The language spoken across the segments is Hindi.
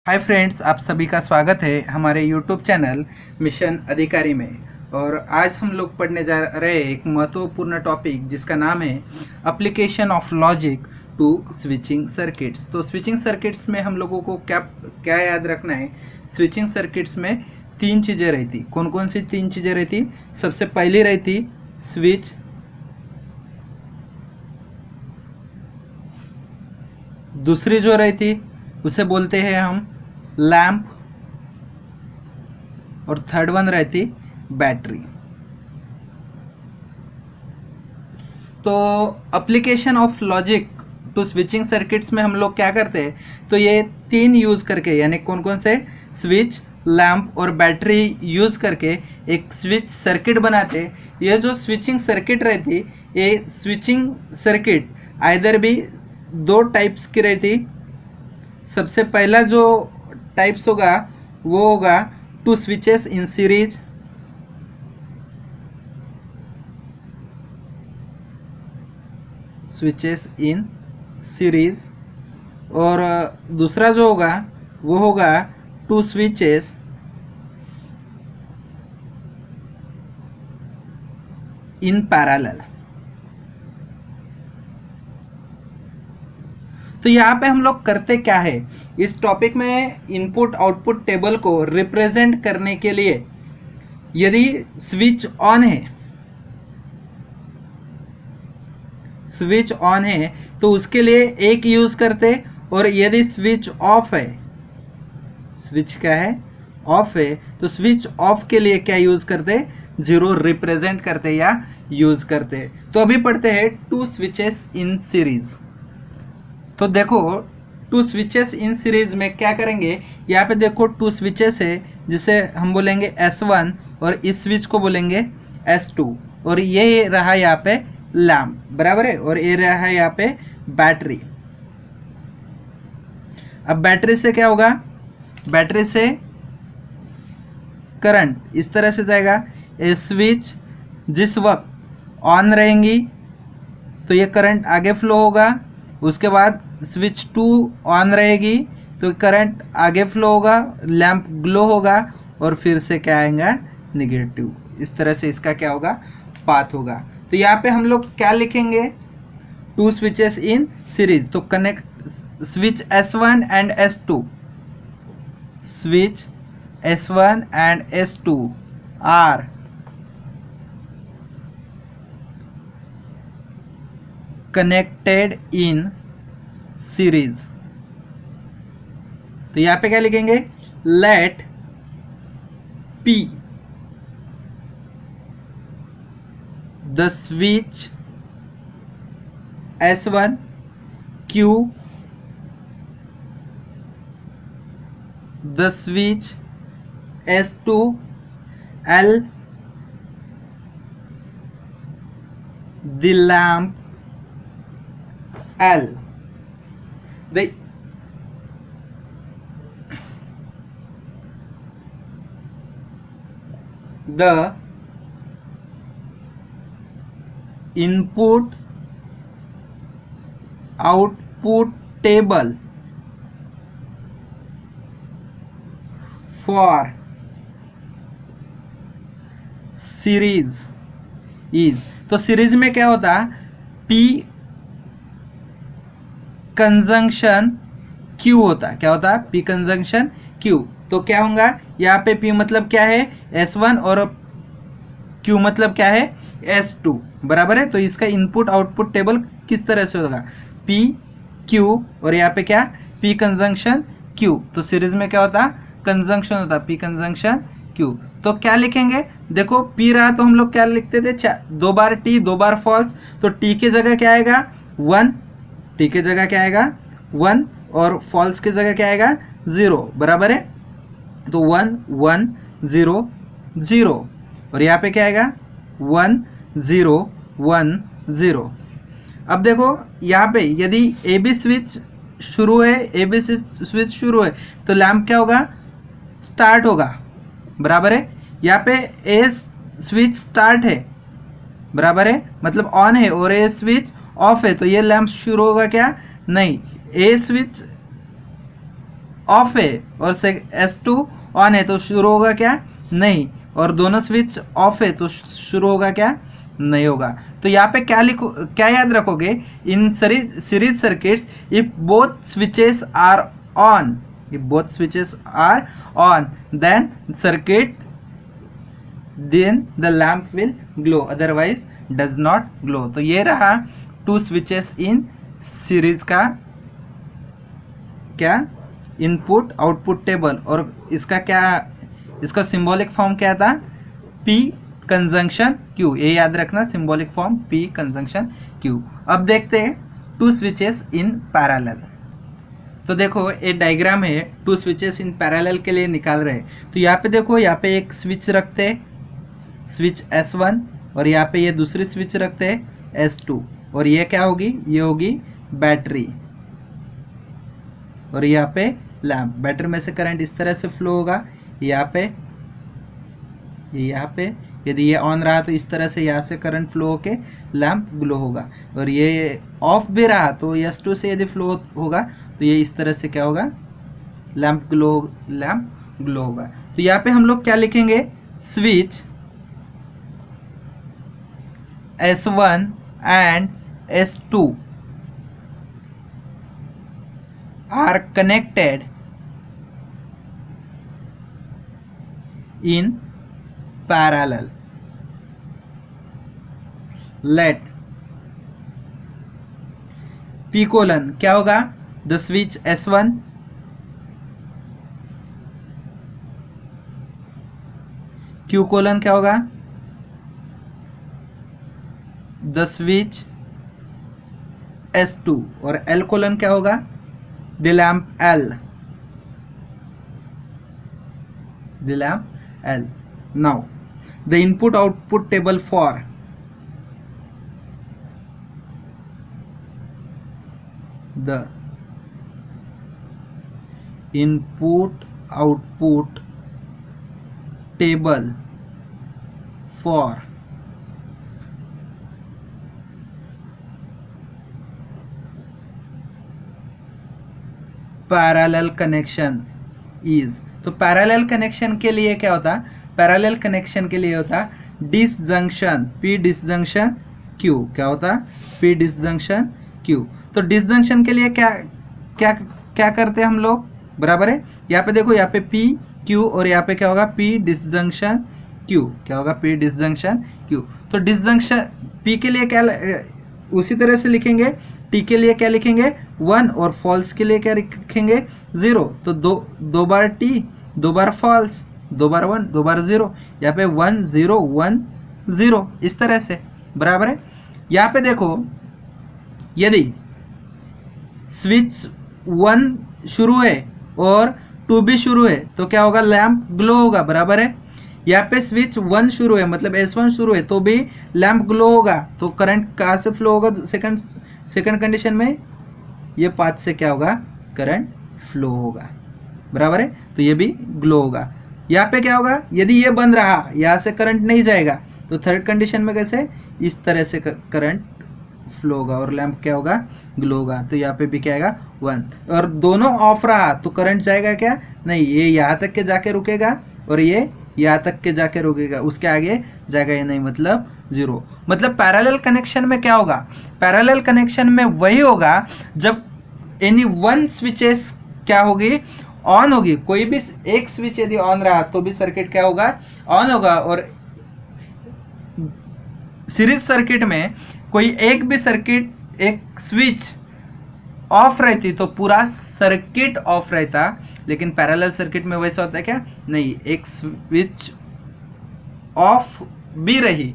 हाय फ्रेंड्स, आप सभी का स्वागत है हमारे यूट्यूब चैनल मिशन अधिकारी में। और आज हम लोग पढ़ने जा रहे हैं एक महत्वपूर्ण टॉपिक जिसका नाम है application of logic to switching circuits. तो स्विचिंग सर्किट्स में हम लोगों को क्या क्या याद रखना है। स्विचिंग सर्किट्स में तीन चीज़ें रहती। कौन कौन सी तीन चीज़ें रहती? सबसे पहली रहती स्विच, दूसरी जो रहती उसे बोलते हैं हम लैंप, और थर्ड वन रहती बैटरी। तो application of logic to switching circuits में हम लोग क्या करते हैं, तो ये तीन यूज़ करके, यानी कौन कौन से, स्विच, लैंप और बैटरी यूज़ करके एक स्विच सर्किट बनाते। ये जो स्विचिंग सर्किट रहती, ये स्विचिंग सर्किट आइदर भी दो टाइप्स की रहती। सबसे पहला जो टाइप्स होगा वो होगा two switches in series, switches in series, और दूसरा जो होगा वो होगा टू स्विचेस इन पैरेलल। तो यहाँ पे हम लोग करते क्या है, इस टॉपिक में इनपुट आउटपुट टेबल को रिप्रेजेंट करने के लिए यदि स्विच ऑन है, स्विच ऑन है तो उसके लिए एक यूज करते, और यदि स्विच ऑफ है, स्विच क्या है, ऑफ है, तो स्विच ऑफ के लिए क्या यूज करते, जीरो रिप्रेजेंट करते या यूज करते। तो अभी पढ़ते हैं टू स्विचेस इन सीरीज। तो देखो टू स्विचेस इन सीरीज में क्या करेंगे, यहाँ पे देखो टू स्विचेस है जिसे हम बोलेंगे S1 और इस स्विच को बोलेंगे S2, और ये रहा यहाँ पे लैंप, बराबर है, और ये रहा यहाँ पे बैटरी। अब बैटरी से क्या होगा, बैटरी से करंट इस तरह से जाएगा। ये स्विच जिस वक्त ऑन रहेंगी तो ये करंट आगे फ्लो होगा, उसके बाद स्विच 2 ऑन रहेगी तो करंट आगे फ्लो होगा, लैंप ग्लो होगा, और फिर से क्या आएगा, निगेटिव। इस तरह से इसका क्या होगा, पाथ होगा। तो यहाँ पे हम लोग क्या लिखेंगे, टू स्विचेस इन सीरीज। तो connect switch S1 and S2, switch S1 and S2 are connected in series. तो यहां पे क्या लिखेंगे, let P the switch S1, Q the switch S2, L the lamp L। The input output table for series is। तो सीरीज में क्या होता, P कंजंक्शन Q होता। क्या होता, P कंजंक्शन Q। तो क्या होगा, यहाँ पे P मतलब क्या है, S1, और Q मतलब क्या है, S2, बराबर है। तो इसका इनपुट आउटपुट टेबल किस तरह से होगा, P Q, और यहाँ पे क्या, P कंजंक्शन Q। तो सीरीज में क्या होता, कंजंक्शन होता, P कंजंक्शन Q। तो क्या लिखेंगे, देखो P रहा तो हम लोग क्या लिखते थे, दो बार T दो बार फॉल्स, तो T की जगह क्या आएगा 1, T की जगह क्या आएगा 1, और फॉल्स की जगह क्या आएगा 0, बराबर है। तो 1 1 0 0, और यहाँ पे क्या आएगा 1 0 1 0। अब देखो यहाँ पे यदि ए बी स्विच शुरू है, ए बी स्विच शुरू है तो लैंप क्या होगा, स्टार्ट होगा, बराबर है। यहाँ पे ए स्विच स्टार्ट है, बराबर है, मतलब ऑन है, और ए स्विच ऑफ है, तो ये लैंप शुरू होगा क्या, नहीं, ए स्विच ऑफ है और S2 ऑन है तो शुरू होगा क्या? नहीं। और दोनों स्विच ऑफ है तो शुरू होगा क्या? नहीं होगा। तो यहाँ पे क्या याद रखोगे? In series circuits if both switches are on, then the lamp will glow, otherwise does not glow। तो ये रहा टू स्विचेस इन सीरीज का क्या? Input output table. और इसका सिंबॉलिक फॉर्म क्या था? P conjunction Q। ये याद रखना, symbolic form P conjunction Q। अब देखते हैं टू स्विचेस इन पैरेलल। तो देखो ये डायग्राम है, टू स्विचेस इन पैरेलल के लिए निकाल रहे हैं। तो यहाँ पे देखो, यहाँ पे एक स्विच रखते हैं, स्विच S1, और यहाँ पे ये दूसरी स्विच रखते हैं S2, और ये क्या होगी? ये होगी बैटरी, और यहाँ पे लैम्प। बैटरी में से करंट इस तरह से फ्लो होगा, यहाँ पे यदि ये ऑन रहा तो इस तरह से यहाँ से करंट फ्लो होके लैम्प ग्लो होगा, और ये ऑफ भी रहा तो S2 से यदि फ्लो होगा तो ये इस तरह से क्या होगा? लैम्प ग्लो होगा। तो यहाँ पे हम लोग क्या लिखेंगे? Switch S1 and S2 are connected in parallel। Let P colon क्या होगा? The switch S1 Q colon क्या होगा? द स्विच S2, और L कोलन क्या होगा? The lamp L। Now the input output table for the input output table for parallel connection is. तो पैरेलल कनेक्शन के लिए क्या होता? पैरेलल कनेक्शन के लिए होता डिसजंक्शन P डिसजंक्शन Q। क्या होता? P disjunction Q। तो डिसजंक्शन के लिए क्या करते हैं हम लोग? बराबर है, यहाँ पे देखो, यहाँ पे P Q, और यहाँ पे क्या होगा? P disjunction Q। क्या होगा? P disjunction Q। तो डिसजंक्शन P के लिए क्या उसी तरह से लिखेंगे, T के लिए क्या लिखेंगे? 1, और फॉल्स के लिए क्या लिखेंगे? 0। तो दो बार T, 2 बार फॉल्स, 2 बार 1, 2 बार 0। यहाँ पे 1 0 1 0 इस तरह से, बराबर है। यहाँ पे देखो, यदि स्विच 1 शुरू है और 2 भी शुरू है तो क्या होगा? लैम्प ग्लो होगा, बराबर है। यहाँ पे स्विच 1 शुरू है, मतलब S1 शुरू है तो भी लैम्प ग्लो होगा। तो करंट कहाँ से फ्लो होगा? सेकंड कंडीशन में ये पाथ से क्या होगा? करंट फ्लो होगा, बराबर है। तो ये भी ग्लो होगा। यहाँ पे क्या होगा? यदि ये बंद रहा, यहाँ से करंट नहीं जाएगा, तो थर्ड कंडीशन में कैसे? इस तरह से करंट फ्लो होगा और लैम्प क्या होगा? ग्लो होगा। तो यहाँ पे भी क्या आएगा? 1। और दोनों ऑफ रहा तो करंट जाएगा क्या? नहीं, ये यहाँ तक के जाके रुकेगा और ये यहाँ तक के जाके रुकेगा, उसके आगे जाएगा या नहीं, मतलब 0। मतलब पैरेलल कनेक्शन में क्या होगा? पैरेलल कनेक्शन में वही होगा जब एनी वन स्विचेस क्या होगी? ऑन होगी। कोई भी एक स्विच यदि ऑन रहा तो भी सर्किट क्या होगा? ऑन होगा। और सीरीज सर्किट में कोई एक भी एक स्विच ऑफ रहती तो पूरा सर्किट ऑफ रहता, लेकिन पैरेलल सर्किट में वैसा होता है क्या? नहीं, एक स्विच ऑफ भी रही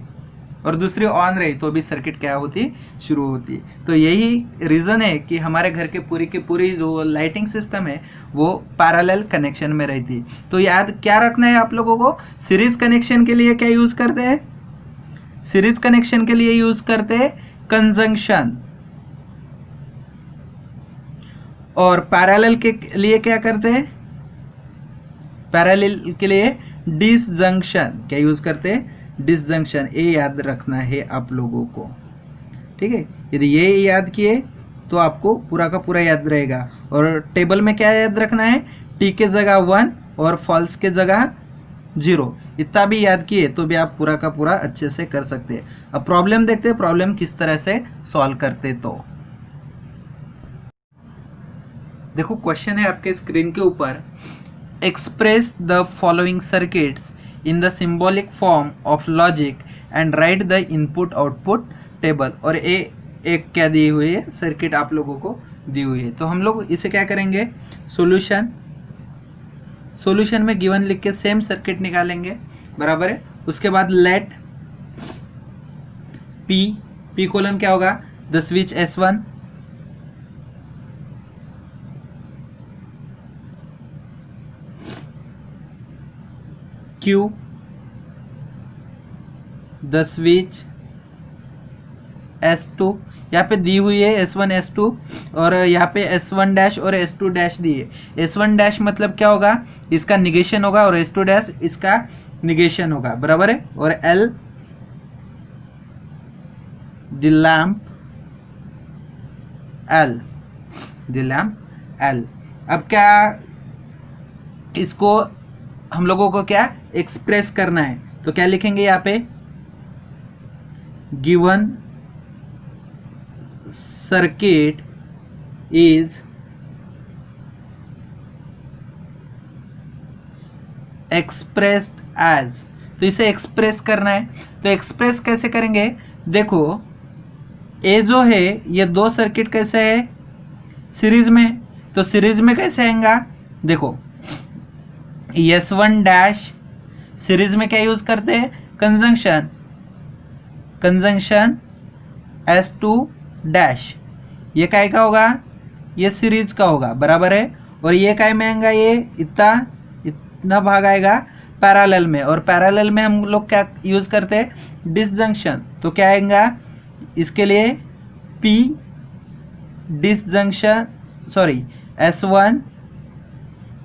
और दूसरी ऑन रही तो भी सर्किट क्या होती? शुरू होती। तो यही रीज़न है कि हमारे घर के पूरी जो लाइटिंग सिस्टम है वो पैरेलल कनेक्शन में रहती। तो याद क्या रखना है आप लोगों को? सीरीज कनेक्शन के लिए क्या यूज़ करते हैं? सीरीज कनेक्शन के लिए यूज़ करते हैं कंजंक्शन, और पैरेलल के लिए क्या करते हैं? पैरेलल के लिए डिसजंक्शन क्या यूज़ करते हैं? डिसजंक्शन। ये याद रखना है आप लोगों को, ठीक है। यदि ये याद किए तो आपको पूरा का पूरा याद रहेगा। और टेबल में क्या याद रखना है? टी के जगह 1 और फॉल्स के जगह 0। इतना भी याद किए तो भी आप पूरा का पूरा अच्छे से कर सकते हैं। अब प्रॉब्लम देखते हैं, प्रॉब्लम किस तरह से सॉल्व करते। तो देखो क्वेश्चन है आपके स्क्रीन के ऊपर, express the following circuits in the symbolic form of logic and right the input output table. और एक क्या दी हुई है, सर्किट आप लोगों को दी हुई है। तो हम लोग इसे क्या करेंगे, सॉल्यूशन में गिवन लिख के सेम सर्किट निकालेंगे, बराबर है। उसके बाद लेट पी कोलन क्या होगा, the switch S1 Q the switch S2, यहाँ पे दी हुई है S1 S2 और यहाँ पे S1 डैश और S2 डैश दी है। S1 डैश मतलब क्या होगा, इसका निगेशन होगा और S2 डैश इसका निगेशन होगा, बराबर है। और L द लैम्प L। अब क्या इसको हम लोगों को क्या एक्सप्रेस करना है, तो क्या लिखेंगे यहाँ पे, given circuit is expressed as. तो इसे एक्सप्रेस करना है, तो एक्सप्रेस कैसे करेंगे, देखो ये जो है ये दो सर्किट कैसे है, सीरीज में। तो सीरीज में कैसे आएगा, देखो S1 डैश सीरीज में क्या यूज करते हैं, कंजंक्शन S2 डैश। ये काय का होगा, ये सीरीज का होगा, बराबर है। और ये काय में आएगा, ये इतना भाग आएगा पैरेलल में, और पैरेलल में हम लोग क्या यूज करते हैं, डिसजंक्शन। तो क्या आएगा इसके लिए, P disjunction S1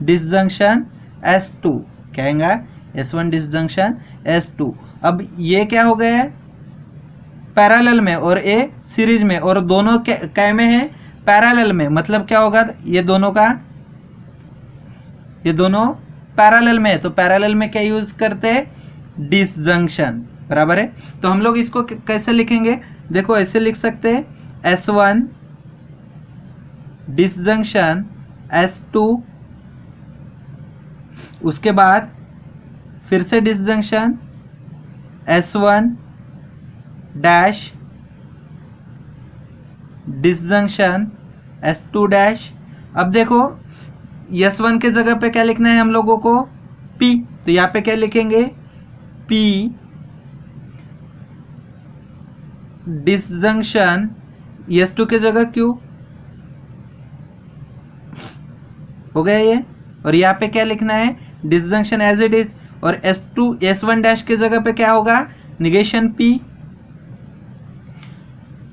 disjunction S2, क्या आएगा S1 डिसजंक्शन S2। अब ये क्या हो गया है, पैरेलल में और ये सीरीज में, और दोनों क्या में है, पैरेलल में। मतलब क्या होगा, ये दोनों पैरेलल में है, तो पैरेलल में क्या यूज करते हैं, डिसजंक्शन, बराबर है। तो हम लोग इसको कैसे लिखेंगे, देखो ऐसे लिख सकते हैं, S1 डिसजंक्शन S2, उसके बाद फिर से disjunction S1 dash disjunction S2 dash. अब देखो S1 के जगह पे क्या लिखना है हम लोगों को, P। तो यहाँ पे क्या लिखेंगे, P डिसजंक्शन S2 के जगह Q, हो गया ये। और यहाँ पे क्या लिखना है, डिसजंक्शन एज इट इज। और S1 डैश के जगह पे क्या होगा, negation P,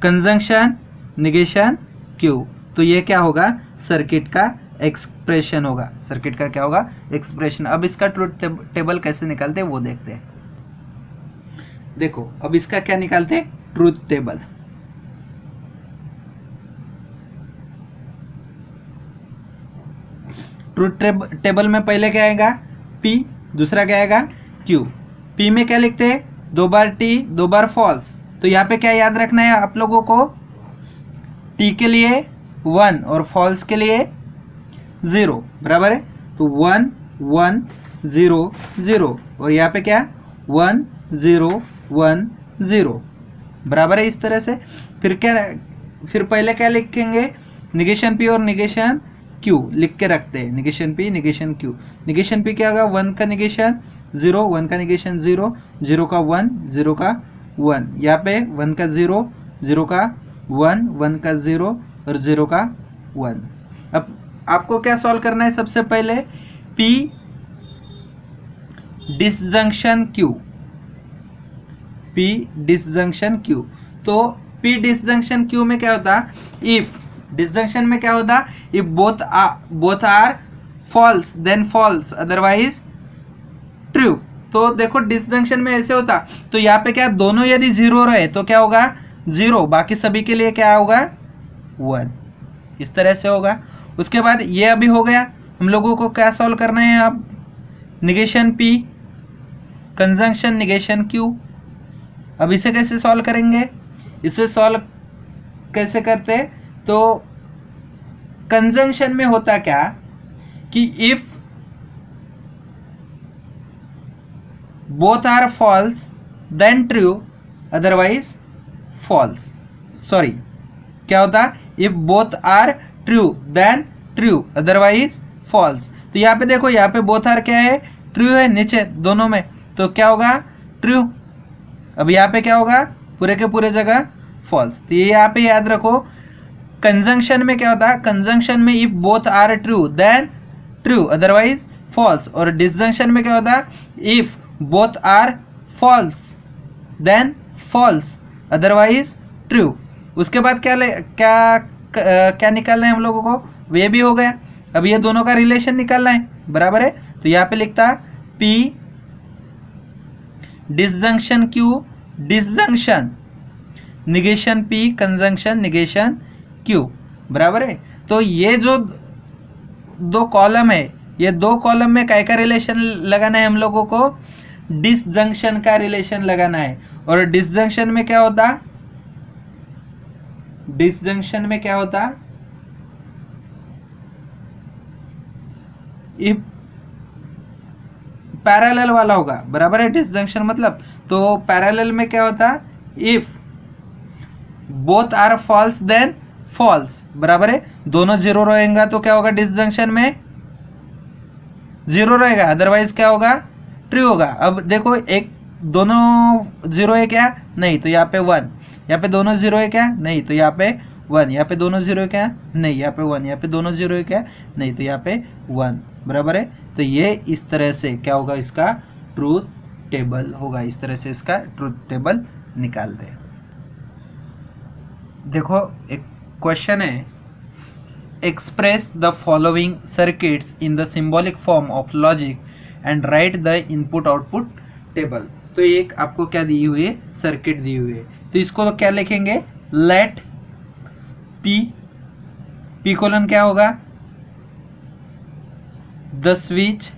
conjunction negation Q। तो ये क्या होगा, सर्किट का एक्सप्रेशन होगा, सर्किट का क्या होगा, एक्सप्रेशन। अब इसका ट्रुथ टेबल कैसे निकालते हैं वो देखते हैं। देखो अब इसका क्या निकालते हैं, ट्रुथ टेबल। ट्रुथ टेबल में पहले क्या आएगा, P, दूसरा क्या आएगा, Q। P में क्या लिखते हैं, 2 बार T 2 बार फॉल्स। तो यहाँ पे क्या याद रखना है आप लोगों को, T के लिए 1 और फॉल्स के लिए 0, बराबर है। तो 1 1 0 0, और यहाँ पे क्या 1 0 1 0, बराबर है। इस तरह से फिर पहले क्या लिखेंगे, निगेशन P और निगेशन Q लिख के रखते हैं, negation P negation Q। Negation P क्या होगा, 1 का निगेशन 0, 1 का निगेशन 0, 0 का 1, 0 का 1। यहाँ पे 1 का 0, 0 का 1, 1 का 0 और 0 का 1। अब आपको क्या सॉल्व करना है, सबसे पहले P disjunction Q, P disjunction Q। तो P डिसजंक्शन Q में क्या होता, इफ डिसजंक्शन में क्या होता, if both are false then false otherwise true. तो देखो डिसजंक्शन में ऐसे होता, तो यहाँ पे क्या दोनों यदि 0 रहे तो क्या होगा 0, बाकी सभी के लिए क्या होगा 1, इस तरह से होगा। उसके बाद ये अभी हो गया, हम लोगों को क्या सॉल्व करना है अब, negation P conjunction negation Q। अब इसे कैसे सॉल्व करेंगे, इसे सॉल्व कैसे करते, तो कंजंक्शन में होता क्या कि if both are false then true otherwise false, sorry क्या होता, if both are true then true otherwise false. तो यहाँ पे देखो, यहाँ पे बोथ आर क्या है, ट्रू है नीचे दोनों में, तो क्या होगा ट्रू। अब यहाँ पे क्या होगा, पूरे के पूरे जगह फॉल्स। तो ये यहाँ पे याद रखो, कंजंक्शन में क्या होता है, कंजंक्शन में if both are true then true otherwise false, और डिसजंक्शन में क्या होता है, if both are false then false otherwise true. उसके बाद क्या निकालना है हम लोगों को, वे भी हो गया। अब ये दोनों का रिलेशन निकालना है, बराबर है। तो यहाँ पे लिखता P disjunction Q disjunction negation P conjunction negation Q, बराबर है। तो ये जो दो कॉलम है, ये दो कॉलम में क्या का रिलेशन लगाना है हम लोगों को, डिसजंक्शन का रिलेशन लगाना है। और डिसजंक्शन में क्या होता, डिसजंक्शन में क्या होता, इफ पैरेलल वाला होगा, बराबर है, डिसजंक्शन मतलब। तो पैरेलल में क्या होता, if both are false then false, बराबर है। दोनों जीरो रहेगा तो क्या होगा, डिसजंक्शन में जीरो रहेगा, अदरवाइज क्या होगा, ट्रू होगा। अब देखो, एक दोनों जीरो है क्या, नहीं, तो यहाँ पे वन। यहाँ पे दोनों जीरो है क्या, नहीं, तो यहाँ पे वन। यहाँ पे दोनों जीरो है क्या, नहीं, यहाँ पे वन। यहाँ पे दोनों जीरो है क्या, नहीं, तो यहाँ पे वन, बराबर है। तो ये इस तरह से क्या होगा, इसका ट्रूथ टेबल होगा। इस तरह से इसका ट्रूथ टेबल निकालते हैं। देखो एक क्वेश्चन है, express the following circuits in the symbolic form of logic and right the input output table. तो एक आपको क्या दी हुई है, सर्किट दी हुई है। तो इसको तो क्या लिखेंगे, लेट P कोलन क्या होगा, द स्विच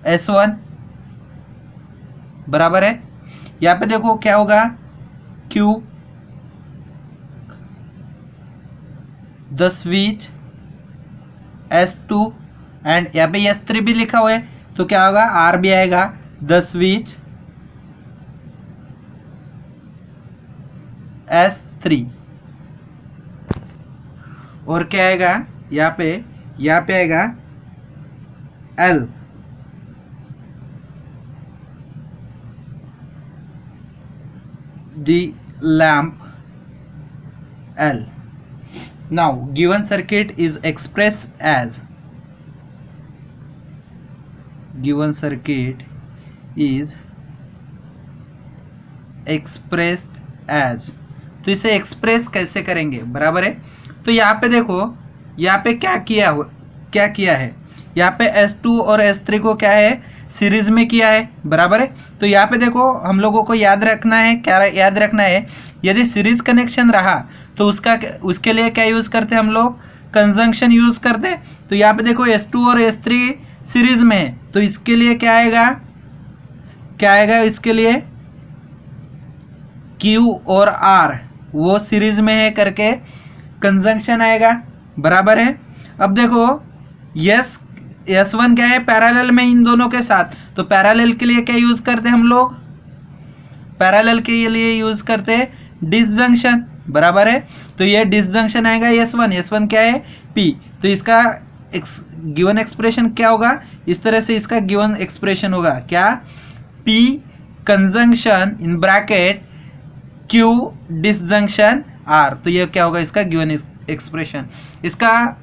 S1, बराबर है। यहाँ पे देखो क्या होगा, Q the switch S2, and यहाँ पे S3 भी लिखा हुआ है, तो क्या होगा, R भी आएगा, द स्विच S3। और क्या आएगा, यहाँ पे आएगा L, the lamp L. Now given circuit is expressed as, given circuit is expressed as, तो इसे एक्सप्रेस कैसे करेंगे, बराबर है। तो यहाँ पे देखो, यहाँ पे क्या किया है, यहाँ पे S2 और S3 को क्या है, सीरीज में किया है, बराबर है। तो यहाँ पे देखो, हम लोगों को याद रखना है, क्या याद रखना है, यदि सीरीज कनेक्शन रहा तो उसके लिए क्या यूज़ करते हैं हम लोग, कंजंक्शन यूज़ करते। तो यहाँ पे देखो S2 और S3 सीरीज में है, तो इसके लिए क्या आएगा, इसके लिए Q और R वो सीरीज में है करके कंजंक्शन आएगा, बराबर है। अब देखो S1 क्या है, पैरेलल में इन दोनों के साथ, तो पैरेलल के लिए क्या यूज करते हैं हम लोग, पैरेलल के लिए यूज करते हैं डिसजंक्शन, बराबर है। तो ये डिसजंक्शन आएगा S1 क्या है, P। तो इसका गिवन एक्सप्रेशन क्या होगा, इस तरह से इसका गिवन एक्सप्रेशन होगा, क्या, P conjunction in bracket Q disjunction R। तो ये क्या होगा, इसका गिवन एक्सप्रेशन। इसका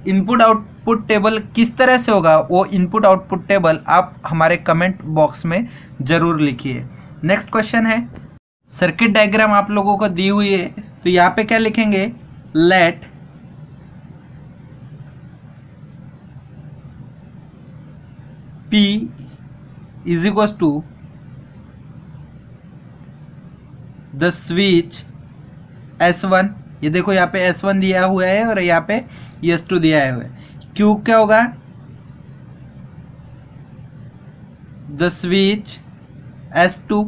इनपुट आउटपुट टेबल किस तरह से होगा, वो इनपुट आउटपुट टेबल आप हमारे कमेंट बॉक्स में जरूर लिखिए। नेक्स्ट क्वेश्चन है, सर्किट डायग्राम आप लोगों को दी हुई है, तो यहाँ पे क्या लिखेंगे, let P is equal to the switch S1, ये देखो यहाँ पे S1 दिया हुआ है और यहाँ पे S2 दिया हुआ है। Q क्या होगा, द स्विच S2,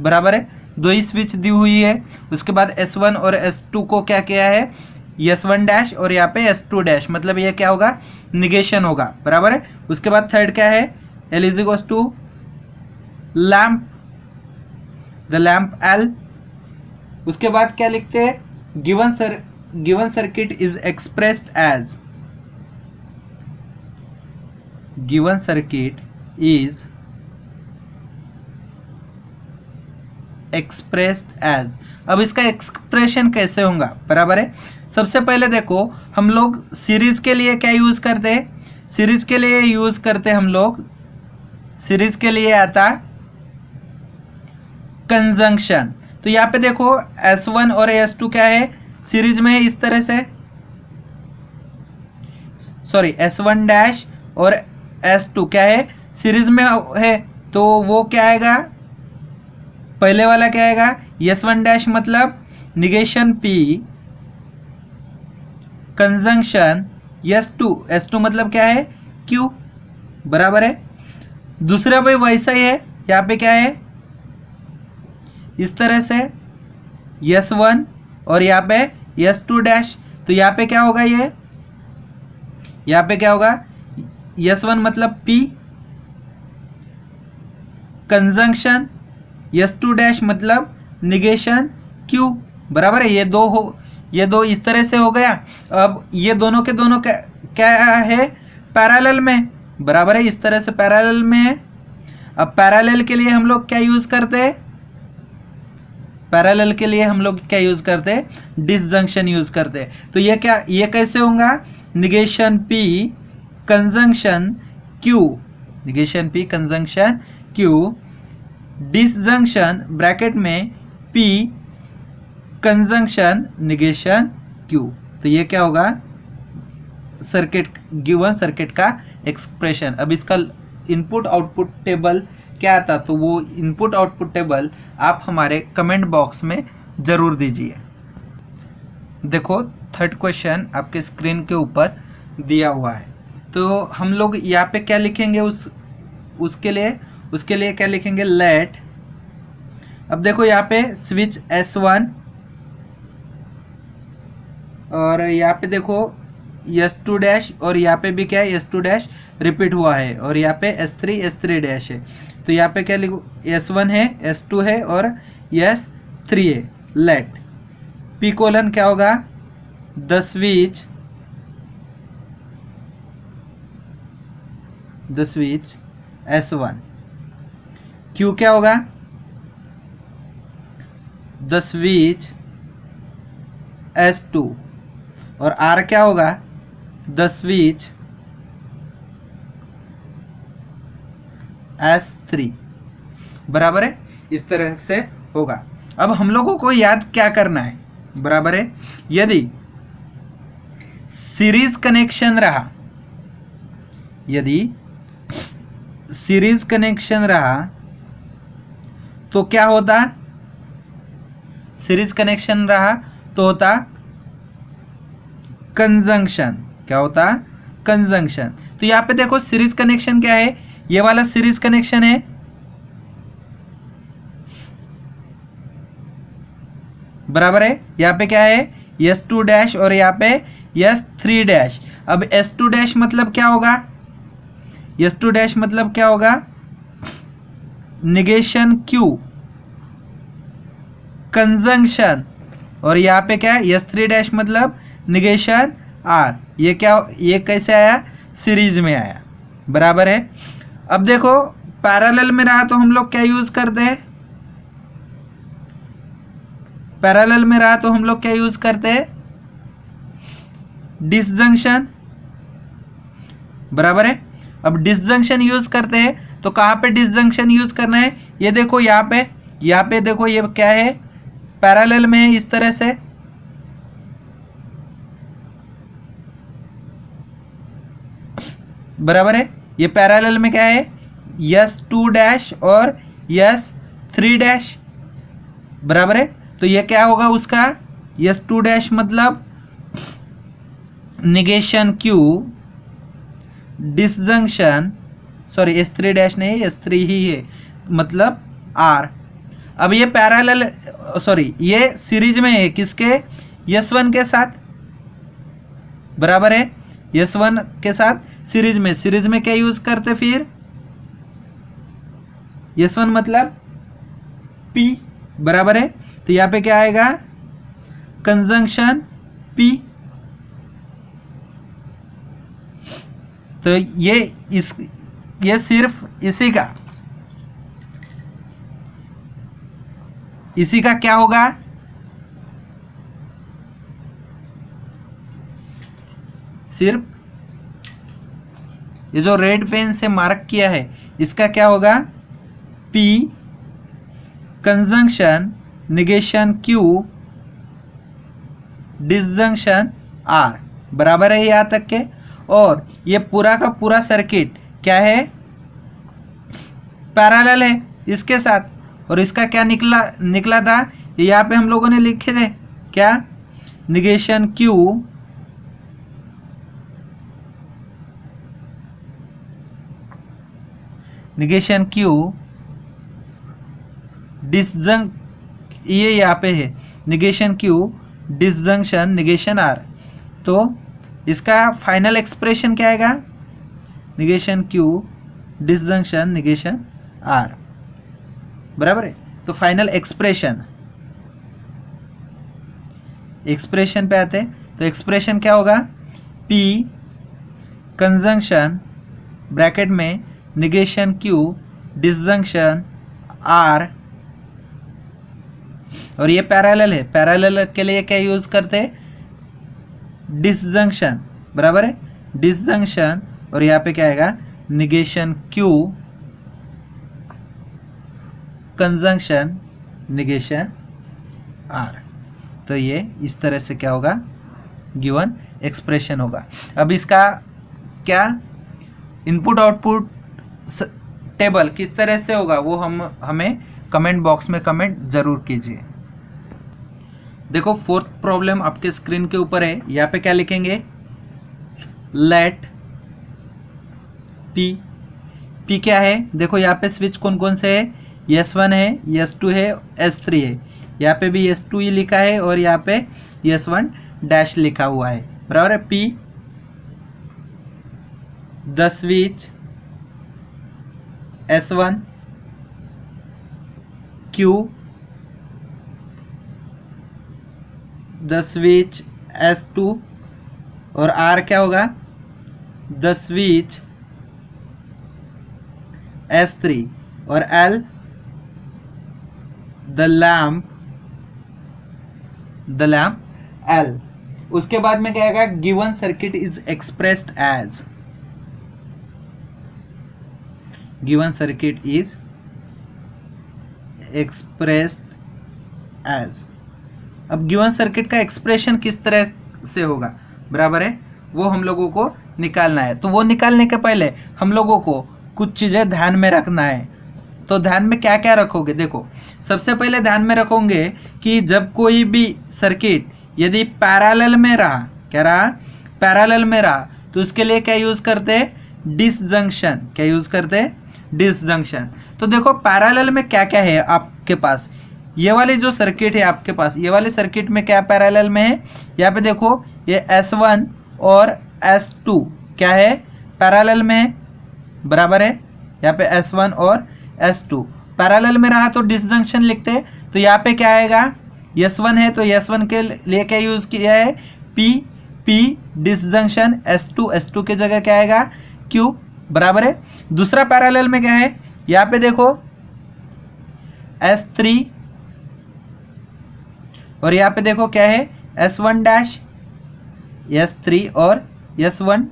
बराबर है, दो ही स्विच दी हुई है। उसके बाद S1 और S2 को क्या किया है, S1 डैश और यहाँ पे S2 डैश, मतलब ये क्या होगा, निगेशन होगा, बराबर है। उसके बाद थर्ड क्या है, L is equal to lamp, the lamp L। उसके बाद क्या लिखते हैं, given circuit is expressed as, given circuit is expressed as. अब इसका एक्सप्रेशन कैसे होगा, बराबर है। सबसे पहले देखो हम लोग सीरीज के लिए क्या यूज करते हैं, सीरीज के लिए यूज करते हम लोग, सीरीज के लिए आता कंजंक्शन। तो यहाँ पे देखो S1 और S2 क्या है, सीरीज में इस तरह से, सॉरी S1 डैश और S2 क्या है, सीरीज में है, तो वो क्या आएगा, पहले वाला क्या आएगा, S1 डैश मतलब निगेशन P, कंजंक्शन S2 मतलब क्या है, Q, बराबर है। दूसरा भाई वैसा ही है, यहाँ पे क्या है, इस तरह से S1 और यहाँ पे S2 डैश, तो यहाँ पे क्या होगा, ये यहाँ पे क्या होगा, S1 मतलब P, कंजंक्शन S2 डैश मतलब निगेशन Q, बराबर है। ये दो इस तरह से हो गया। अब ये दोनों के दोनों क्या है, पैरेलल में, बराबर है, इस तरह से पैरेलल में है। अब पैरेलल के लिए हम लोग क्या यूज करते हैं, पैरेलल के लिए हम लोग क्या यूज करते हैं, डिसजंक्शन यूज करते हैं। तो ये कैसे होगा, negation P conjunction Q, negation P conjunction Q, disjunction bracket में P कंजंक्शन निगेशन Q। तो ये क्या होगा, सर्किट, गिवन सर्किट का एक्सप्रेशन। अब इसका इनपुट आउटपुट टेबल क्या आता, तो वो इनपुट आउटपुट टेबल आप हमारे कमेंट बॉक्स में ज़रूर दीजिए। देखो थर्ड क्वेश्चन आपके स्क्रीन के ऊपर दिया हुआ है, तो हम लोग यहाँ पे क्या लिखेंगे, उसके लिए क्या लिखेंगे, लेट। अब देखो यहाँ पे स्विच S1 और यहाँ पे देखो S2 डैश और यहाँ पे भी क्या है, S2 डैश रिपीट हुआ है और यहाँ पे S3 डैश है। तो यहाँ पे क्या लिखो, S1 है, S2 है और S3 है। लेट P कोलन क्या होगा, द स्विच S1। Q क्या होगा, द स्विच S2 और R क्या होगा, द स्विच S3, बराबर है, इस तरह से होगा। अब हम लोगों को याद क्या करना है, बराबर है, यदि सीरीज कनेक्शन रहा, यदि सीरीज कनेक्शन रहा तो क्या होता, सीरीज कनेक्शन रहा तो होता कंजंक्शन, क्या होता, कंजंक्शन। तो यहाँ पे देखो सीरीज कनेक्शन क्या है, ये वाला सीरीज कनेक्शन है, बराबर है। यहाँ पे क्या है, S2 डैश और यहाँ पे S3 डैश। अब S2 डैश मतलब क्या होगा, S2 डैश मतलब क्या होगा, निगेशन Q कंजंक्शन, और यहाँ पे क्या है, S3 डैश मतलब निगेशन R। ये कैसे आया, सीरीज में आया, बराबर है। अब देखो पैरेलल में रहा तो हम लोग क्या यूज करते हैं, पैरेलल में रहा तो हम लोग क्या यूज करते हैं, डिसजंक्शन, बराबर है। अब डिसजंक्शन यूज करते हैं तो कहाँ पे डिसजंक्शन यूज करना है, ये देखो यहाँ पे देखो ये क्या है, पैरेलल में है, इस तरह से, बराबर है। ये पैरेलल में क्या है, S2 डैश और S3 डैश, बराबर है। तो ये क्या होगा उसका, S2 डैश मतलब negation Q, disjunction, sorry S3 dash नहीं, S3 ही है मतलब R। अब ये पैरेलल, सॉरी ये सीरीज में है किसके, S1 के साथ, बराबर है S1 के साथ सीरीज में। सीरीज में क्या यूज करते फिर, S1 मतलब P, बराबर है। तो यहां पे क्या आएगा, कंजंक्शन P। तो ये सिर्फ इसी का क्या होगा, सिर्फ ये जो रेड पेन से मार्क किया है इसका क्या होगा, P conjunction negation Q disjunction R, बराबर है यहां तक के। और ये पूरा का पूरा सर्किट क्या है, पैरेलल है इसके साथ। और इसका क्या निकला था, यहाँ पे हम लोगों ने लिखे थे क्या, निगेशन Q डिसजंक्शन, ये यहाँ पे है negation Q disjunction negation R। तो इसका फाइनल एक्सप्रेशन क्या आएगा, negation Q disjunction negation R, बराबर है। तो फाइनल एक्सप्रेशन पे आते हैं। तो एक्सप्रेशन क्या होगा, P कंजंक्शन ब्रैकेट में निगेशन Q डिसजंक्शन R, और ये पैरेलल है, पैरेलल के लिए क्या यूज करते हैं, डिसजंक्शन, बराबर है डिसजंक्शन। और यहाँ पे क्या आएगा, negation Q conjunction negation R। तो ये इस तरह से क्या होगा, गिवन एक्सप्रेशन होगा। अब इसका क्या इनपुट आउटपुट टेबल किस तरह से होगा वो हमें कमेंट बॉक्स में कमेंट जरूर कीजिए। देखो फोर्थ प्रॉब्लम आपके स्क्रीन के ऊपर है, यहाँ पे क्या लिखेंगे, लेट P क्या है, देखो यहाँ पे स्विच कौन कौन से है, S1 है, S2 है, S3 है। यहाँ पे भी S2 ही लिखा है और यहाँ पे S1 डैश लिखा हुआ है, बराबर है। P the switch S1, Q the switch S2, और R क्या होगा, द स्विच S3, और L द लैम्प L। उसके बाद में क्या आएगा, given circuit is expressed as, given circuit is expressed as. अब गिवन सर्किट का एक्सप्रेशन किस तरह से होगा, बराबर है, वो हम लोगों को निकालना है। तो वो निकालने के पहले हम लोगों को कुछ चीज़ें ध्यान में रखना है। तो ध्यान में क्या क्या रखोगे, देखो सबसे पहले ध्यान में रखोगे कि जब कोई भी सर्किट यदि पैरेलल में रहा, क्या रहा, पैरेलल में रहा, तो उसके लिए क्या यूज़ करते हैं, डिसजंक्शन। क्या यूज़ करते हैं, डिसजंक्शन। तो देखो पैरेलल में क्या क्या है आपके पास, ये वाली जो सर्किट है आपके पास, ये वाली सर्किट में क्या पैरेलल में है, यहाँ पे देखो ये S1 और S2 क्या है, पैरेलल में है, बराबर है। यहाँ पे S1 और S2 पैरेलल में रहा तो डिसजंक्शन लिखते हैं। तो यहाँ पे क्या आएगा, S1 है तो S1 के लिए क्या यूज किया है, P डिसजंक्शन S2 के जगह क्या आएगा, Q, बराबर है। दूसरा पैरेलल में क्या है, यहाँ पे देखो S3, और यहाँ पे देखो क्या है, S1 डैश, S3 और S1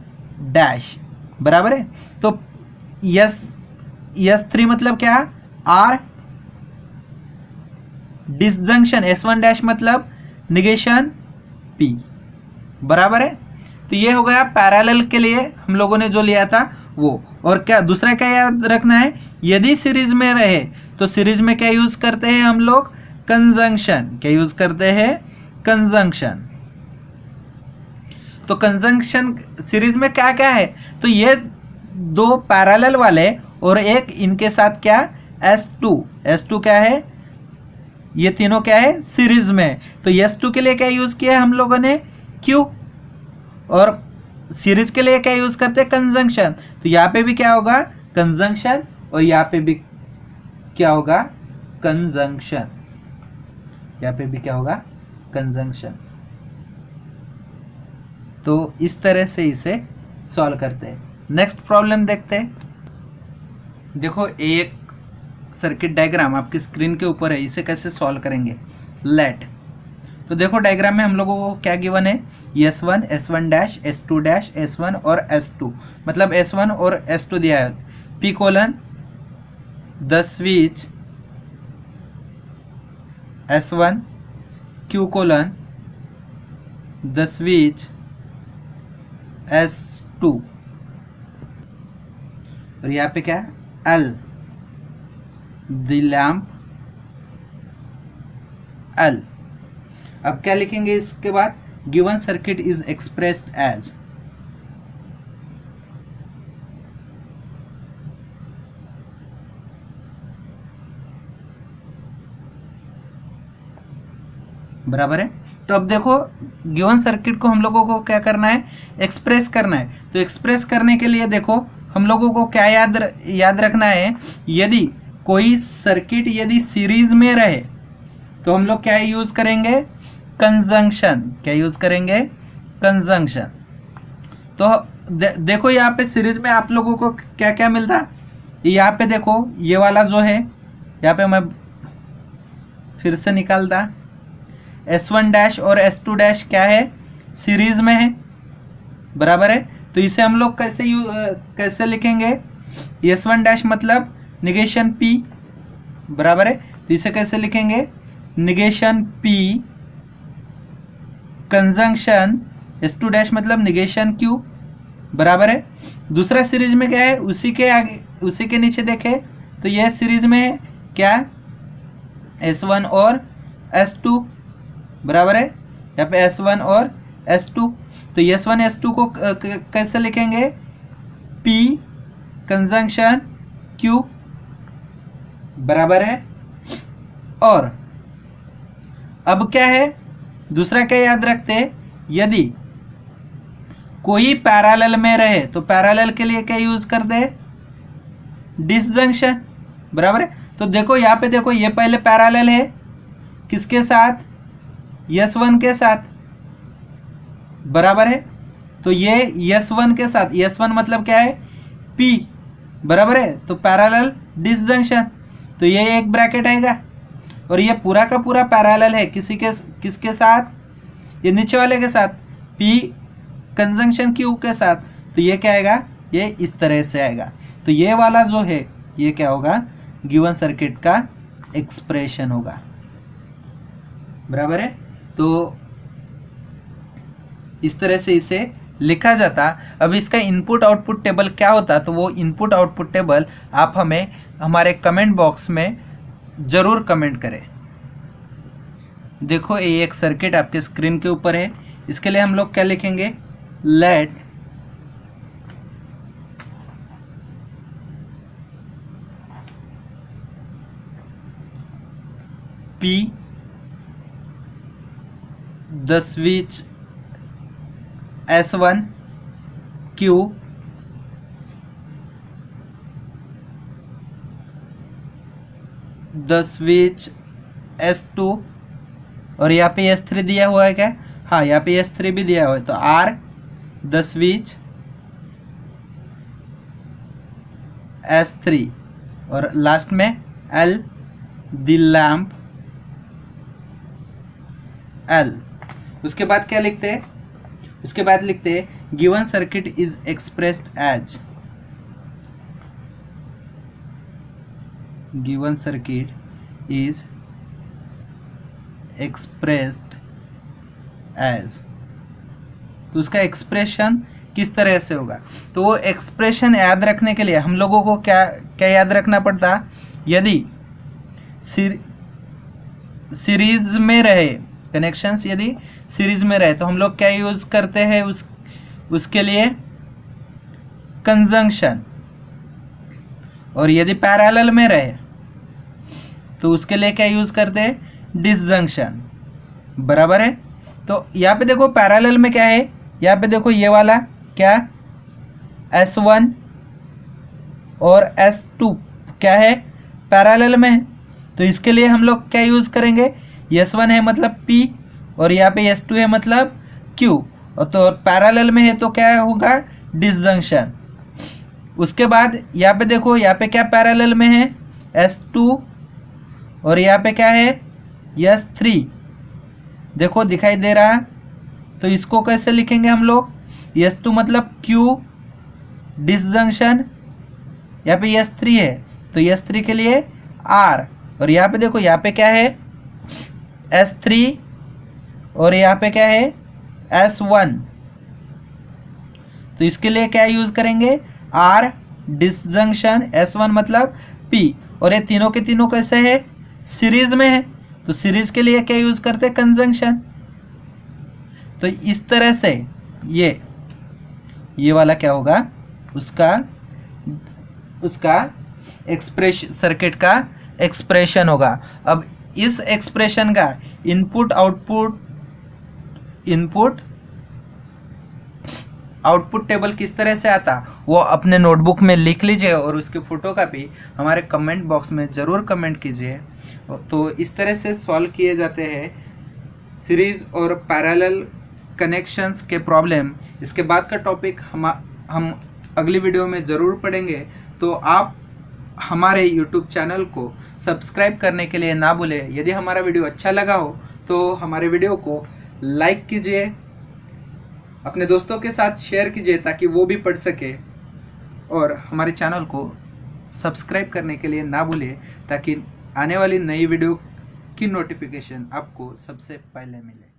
डैश, बराबर है। तो S3 मतलब क्या, R डिसजंक्शन S1 डैश मतलब निगेशन P, बराबर है। तो ये हो गया पैरेलल के लिए हम लोगों ने जो लिया था वो। और क्या दूसरा क्या याद रखना है, यदि सीरीज में रहे तो सीरीज में क्या यूज करते हैं हम लोग, कंजंक्शन। क्या यूज करते हैं, कंजंक्शन। तो कंजंक्शन सीरीज में क्या क्या है, तो ये दो पैरेलल वाले और एक इनके साथ क्या S2 क्या है, ये तीनों क्या है सीरीज में। तो S2 के लिए क्या यूज किया है हम लोगों ने Q, और सीरीज के लिए क्या यूज करते हैं कंजंक्शन। तो यहाँ पे भी क्या होगा कंजंक्शन और यहाँ पे भी क्या होगा कंजंक्शन, यहाँ पे भी क्या होगा कंजंक्शन। तो इस तरह से इसे सॉल्व करते हैं। नेक्स्ट प्रॉब्लम देखते हैं। देखो एक सर्किट डायग्राम आपकी स्क्रीन के ऊपर है, इसे कैसे सॉल्व करेंगे लेट। तो देखो डायग्राम में हम लोगों को क्या गिवन है S1 S1 dash S2 dash S1 और S2, मतलब S1 और S2 दिया है। P colon the switch S1, Q colon the switch S2, और यहाँ पे क्या L द लैम्प L। अब क्या लिखेंगे इसके बाद, given circuit is expressed as, बराबर है। तो अब देखो गिवन सर्किट को हम लोगों को क्या करना है एक्सप्रेस करना है। तो एक्सप्रेस करने के लिए देखो हम लोगों को क्या याद रखना है, यदि कोई सर्किट यदि सीरीज में रहे तो हम लोग क्या यूज करेंगे कंजंक्शन, क्या यूज करेंगे कंजंक्शन। तो देखो यहाँ पे सीरीज में आप लोगों को क्या क्या मिलता है, यहाँ पे देखो ये वाला जो है, यहाँ पे मैं फिर से निकालता S1 डैश और S2 डैश क्या है सीरीज में है, बराबर है। तो इसे हम लोग कैसे लिखेंगे, S1 डैश मतलब निगेशन P, बराबर है। तो इसे कैसे लिखेंगे negation P conjunction S2 dash मतलब निगेशन Q, बराबर है। दूसरा सीरीज में क्या है उसी के आगे उसी के नीचे देखे तो यह सीरीज में है क्या S1 और S2, बराबर है। यहाँ पे S1 और S2, तो S1 S2 को कैसे लिखेंगे P कंजंक्शन Q, बराबर है। और अब क्या है दूसरा क्या याद रखते हैं, यदि कोई पैरेलल में रहे तो पैरेलल के लिए क्या यूज करते हैं डिसजंक्शन, बराबर है। तो देखो यहाँ पे देखो ये पहले पैरेलल है किसके साथ S1 के साथ, बराबर है। तो ये S1 के साथ, S1 मतलब क्या है P, बराबर है। तो पैरेलल डिसजंक्शन, तो ये एक ब्रैकेट आएगा और ये पूरा का पूरा पैरेलल है किसके साथ, ये नीचे वाले के साथ P कंजंक्शन Q के साथ। तो ये क्या आएगा ये इस तरह से आएगा। तो ये वाला जो है ये क्या होगा गिवन सर्किट का एक्सप्रेशन होगा, बराबर है। तो इस तरह से इसे लिखा जाता। अब इसका इनपुट आउटपुट टेबल क्या होता, तो वो इनपुट आउटपुट टेबल आप हमें हमारे कमेंट बॉक्स में ज़रूर कमेंट करें। देखो ये एक सर्किट आपके स्क्रीन के ऊपर है, इसके लिए हम लोग क्या लिखेंगे let P the switch S1 Q the switch S2, और यहाँ पे S3 दिया हुआ है क्या, हाँ यहाँ पे S3 भी दिया हुआ है। तो R the switch S3 और लास्ट में L the lamp L। उसके बाद क्या लिखते हैं, उसके बाद लिखते हैं given circuit is expressed as, given circuit is expressed as. तो उसका एक्सप्रेशन किस तरह से होगा, तो वो एक्सप्रेशन याद रखने के लिए हम लोगों को क्या क्या याद रखना पड़ता, यदि सीरीज में रहे कनेक्शंस यदि सीरीज में रहे तो हम लोग क्या यूज करते हैं उसके लिए कंजंक्शन, और यदि पैरेलल में रहे तो उसके लिए क्या यूज करते हैं डिसजंक्शन। बराबर है। तो यहाँ पे देखो पैरेलल में क्या है, यहाँ पे देखो ये वाला क्या S1 और S2 क्या है पैरेलल में है, तो इसके लिए हम लोग क्या यूज करेंगे, S1 है मतलब P और यहाँ पे S2 है मतलब Q, और तो पैरेलल में है तो क्या होगा डिसजंक्शन। उसके बाद यहाँ पे देखो यहाँ पे क्या पैरेलल में है S2 और यहाँ पे क्या है S3, देखो दिखाई दे रहा है। तो इसको कैसे लिखेंगे हम लोग, S2 मतलब Q डिसजंक्शन, यहाँ पे S3 है तो S3 के लिए R, और यहाँ पे देखो यहाँ पे क्या है S3 और यहाँ पे क्या है S1, तो इसके लिए क्या यूज करेंगे R डिसजंक्शन, S1 मतलब P, और ये तीनों के तीनों कैसे है सीरीज में है, तो सीरीज के लिए क्या यूज करते हैं कंजंक्शन। तो इस तरह से ये वाला क्या होगा उसका एक्सप्रेशन, सर्किट का एक्सप्रेशन होगा। अब इस एक्सप्रेशन का इनपुट आउटपुट टेबल किस तरह से आता वो अपने नोटबुक में लिख लीजिए और उसकी फोटोकॉपी हमारे कमेंट बॉक्स में ज़रूर कमेंट कीजिए। तो इस तरह से सॉल्व किए जाते हैं सीरीज और पैरेलल कनेक्शंस के प्रॉब्लम। इसके बाद का टॉपिक हम अगली वीडियो में ज़रूर पढ़ेंगे। तो आप हमारे YouTube चैनल को सब्सक्राइब करने के लिए ना भूलें। यदि हमारा वीडियो अच्छा लगा हो तो हमारे वीडियो को लाइक कीजिए, अपने दोस्तों के साथ शेयर कीजिए ताकि वो भी पढ़ सके, और हमारे चैनल को सब्सक्राइब करने के लिए ना भूलें ताकि आने वाली नई वीडियो की नोटिफिकेशन आपको सबसे पहले मिले।